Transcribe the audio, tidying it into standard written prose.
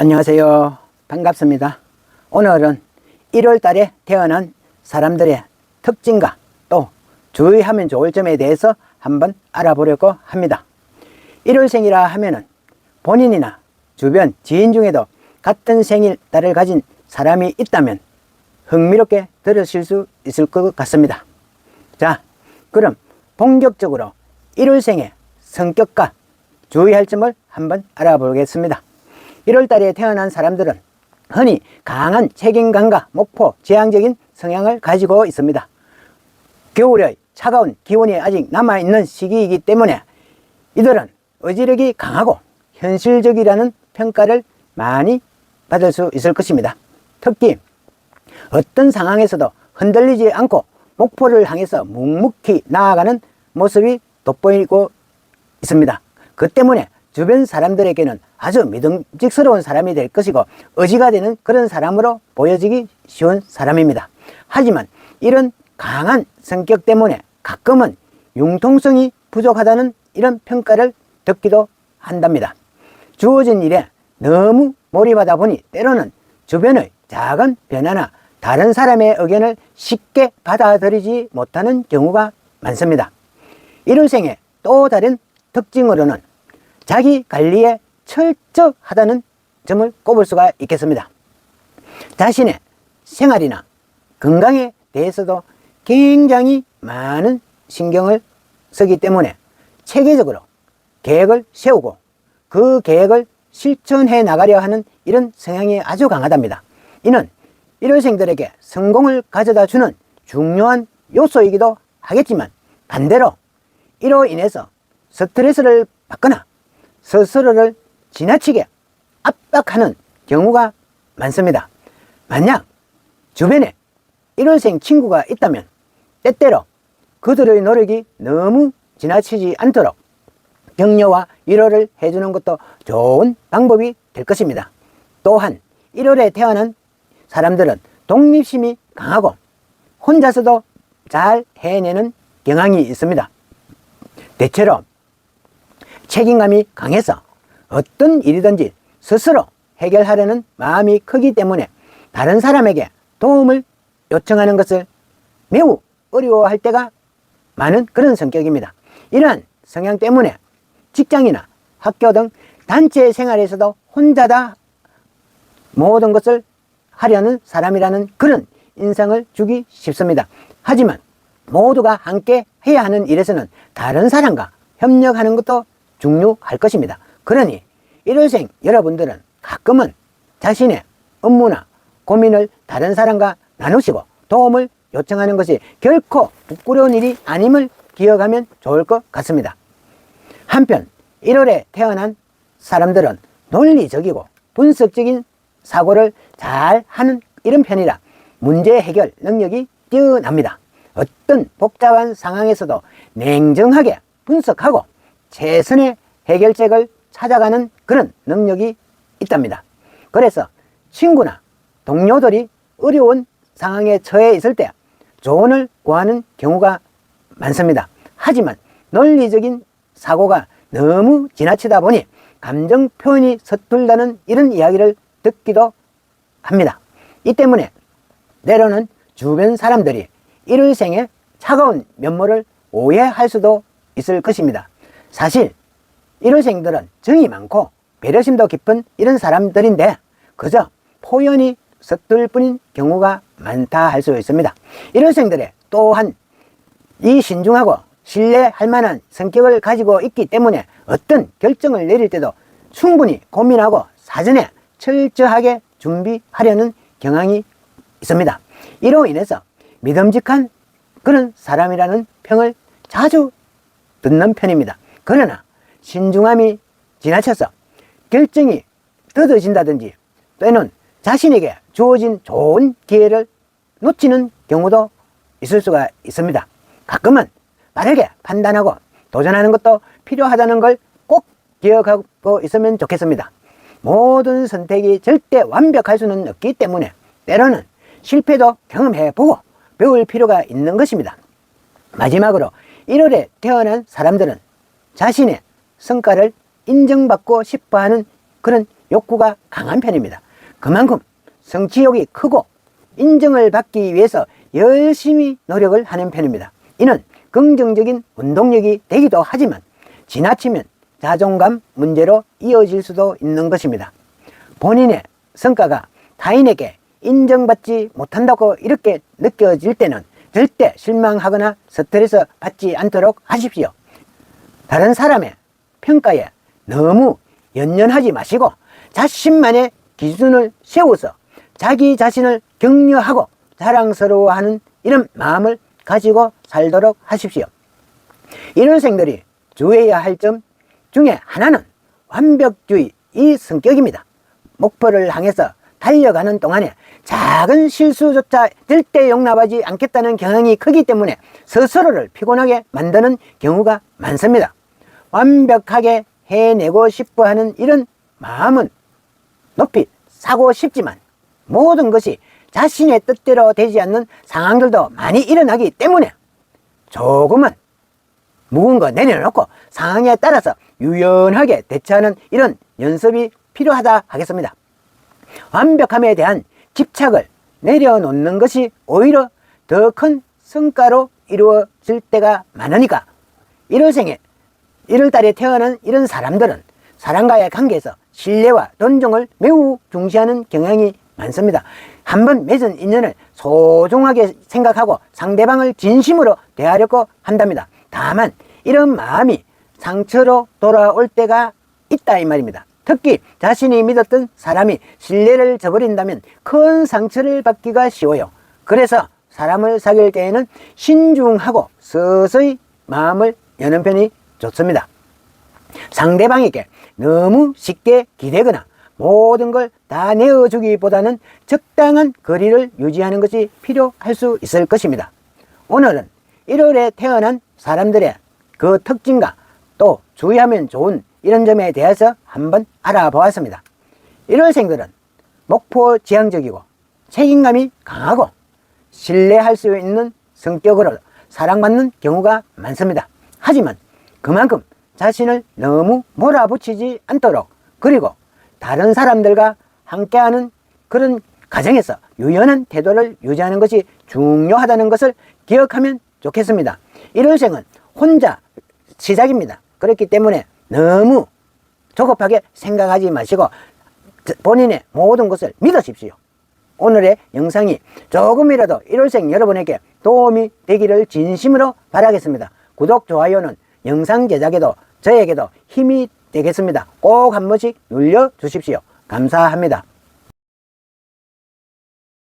안녕하세요. 반갑습니다. 오늘은 1월 달에 태어난 사람들의 특징과 또 주의하면 좋을 점에 대해서 한번 알아보려고 합니다. 1월생이라 하면은 본인이나 주변 지인 중에도 같은 생일달을 가진 사람이 있다면 흥미롭게 들으실 수 있을 것 같습니다. 자, 그럼 본격적으로 1월생의 성격과 주의할 점을 한번 알아보겠습니다. 1월달에 태어난 사람들은 흔히 강한 책임감과 목표, 지향적인 성향을 가지고 있습니다. 겨울의 차가운 기온이 아직 남아있는 시기이기 때문에 이들은 의지력이 강하고 현실적이라는 평가를 많이 받을 수 있을 것입니다. 특히 어떤 상황에서도 흔들리지 않고 목표를 향해서 묵묵히 나아가는 모습이 돋보이고 있습니다. 그 때문에 주변 사람들에게는 아주 믿음직스러운 사람이 될 것이고 의지가 되는 그런 사람으로 보여지기 쉬운 사람입니다. 하지만 이런 강한 성격 때문에 가끔은 융통성이 부족하다는 이런 평가를 듣기도 한답니다. 주어진 일에 너무 몰입하다 보니 때로는 주변의 작은 변화나 다른 사람의 의견을 쉽게 받아들이지 못하는 경우가 많습니다. 1월생의 또 다른 특징으로는 자기 관리에 철저하다는 점을 꼽을 수가 있겠습니다. 자신의 생활이나 건강에 대해서도 굉장히 많은 신경을 쓰기 때문에 체계적으로 계획을 세우고 그 계획을 실천해 나가려 하는 이런 성향이 아주 강하답니다. 이는 1월생들에게 성공을 가져다 주는 중요한 요소이기도 하겠지만 반대로 이로 인해서 스트레스를 받거나 스스로를 지나치게 압박하는 경우가 많습니다. 만약 주변에 1월생 친구가 있다면 때때로 그들의 노력이 너무 지나치지 않도록 격려와 위로를 해주는 것도 좋은 방법이 될 것입니다. 또한 1월에 태어난 사람들은 독립심이 강하고 혼자서도 잘 해내는 경향이 있습니다. 대체로 책임감이 강해서 어떤 일이든지 스스로 해결하려는 마음이 크기 때문에 다른 사람에게 도움을 요청하는 것을 매우 어려워할 때가 많은 그런 성격입니다. 이러한 성향 때문에 직장이나 학교 등 단체 생활에서도 혼자 다 모든 것을 하려는 사람이라는 그런 인상을 주기 쉽습니다. 하지만 모두가 함께 해야 하는 일에서는 다른 사람과 협력하는 것도 중요할 것입니다. 그러니 1월생 여러분들은 가끔은 자신의 업무나 고민을 다른 사람과 나누시고 도움을 요청하는 것이 결코 부끄러운 일이 아님을 기억하면 좋을 것 같습니다. 한편 1월에 태어난 사람들은 논리적이고 분석적인 사고를 잘 하는 이런 편이라 문제 해결 능력이 뛰어납니다. 어떤 복잡한 상황에서도 냉정하게 분석하고 최선의 해결책을 찾아가는 그런 능력이 있답니다. 그래서 친구나 동료들이 어려운 상황에 처해 있을 때 조언을 구하는 경우가 많습니다. 하지만 논리적인 사고가 너무 지나치다 보니 감정 표현이 서툴다는 이런 이야기를 듣기도 합니다. 이 때문에 때로는 주변 사람들이 1월생의 차가운 면모를 오해할 수도 있을 것입니다. 사실 1월생들은 정이 많고 배려심도 깊은 이런 사람들인데 그저 표현이 서툴 뿐인 경우가 많다 할 수 있습니다. 1월생들의 또한 이 신중하고 신뢰할 만한 성격을 가지고 있기 때문에 어떤 결정을 내릴 때도 충분히 고민하고 사전에 철저하게 준비하려는 경향이 있습니다. 이로 인해서 믿음직한 그런 사람이라는 평을 자주 듣는 편입니다. 그러나 신중함이 지나쳐서 결정이 더뎌진다든지 또는 자신에게 주어진 좋은 기회를 놓치는 경우도 있을 수가 있습니다. 가끔은 빠르게 판단하고 도전하는 것도 필요하다는 걸 꼭 기억하고 있으면 좋겠습니다. 모든 선택이 절대 완벽할 수는 없기 때문에 때로는 실패도 경험해보고 배울 필요가 있는 것입니다. 마지막으로 1월에 태어난 사람들은 자신의 성과를 인정받고 싶어하는 그런 욕구가 강한 편입니다. 그만큼 성취욕이 크고 인정을 받기 위해서 열심히 노력을 하는 편입니다. 이는 긍정적인 운동력이 되기도 하지만 지나치면 자존감 문제로 이어질 수도 있는 것입니다. 본인의 성과가 타인에게 인정받지 못한다고 이렇게 느껴질 때는 절대 실망하거나 스트레스 받지 않도록 하십시오. 다른 사람의 평가에 너무 연연하지 마시고 자신만의 기준을 세워서 자기 자신을 격려하고 자랑스러워하는 이런 마음을 가지고 살도록 하십시오. 1월생들이 주의해야 할 점 중에 하나는 완벽주의 이 성격입니다. 목표를 향해서 달려가는 동안에 작은 실수조차 절대 용납하지 않겠다는 경향이 크기 때문에 스스로를 피곤하게 만드는 경우가 많습니다. 완벽하게 해내고 싶어 하는 이런 마음은 높이 사고 싶지만 모든 것이 자신의 뜻대로 되지 않는 상황들도 많이 일어나기 때문에 조금은 묵은 거 내려놓고 상황에 따라서 유연하게 대처하는 이런 연습이 필요하다 하겠습니다. 완벽함에 대한 집착을 내려놓는 것이 오히려 더 큰 성과로 이루어질 때가 많으니까 1월생에 1월달에 태어난 이런 사람들은 사람과의 관계에서 신뢰와 존중을 매우 중시하는 경향이 많습니다. 한번 맺은 인연을 소중하게 생각하고 상대방을 진심으로 대하려고 한답니다. 다만 이런 마음이 상처로 돌아올 때가 있다 이 말입니다. 특히 자신이 믿었던 사람이 신뢰를 저버린다면 큰 상처를 받기가 쉬워요. 그래서 사람을 사귈 때에는 신중하고 서서히 마음을 여는 편이 좋습니다. 상대방에게 너무 쉽게 기대거나 모든 걸 다 내어주기보다는 적당한 거리를 유지하는 것이 필요할 수 있을 것입니다. 오늘은 1월에 태어난 사람들의 그 특징과 또 주의하면 좋은 이런 점에 대해서 한번 알아보았습니다. 1월생들은 목표지향적이고 책임감이 강하고 신뢰할 수 있는 성격으로 사랑받는 경우가 많습니다. 하지만 그만큼 자신을 너무 몰아붙이지 않도록 그리고 다른 사람들과 함께하는 그런 과정에서 유연한 태도를 유지하는 것이 중요하다는 것을 기억하면 좋겠습니다. 1월생은 혼자 시작입니다. 그렇기 때문에 너무 조급하게 생각하지 마시고 본인의 모든 것을 믿으십시오. 오늘의 영상이 조금이라도 1월생 여러분에게 도움이 되기를 진심으로 바라겠습니다. 구독, 좋아요는 영상 제작에도 저에게도 힘이 되겠습니다. 꼭 한 번씩 눌러주십시오. 감사합니다.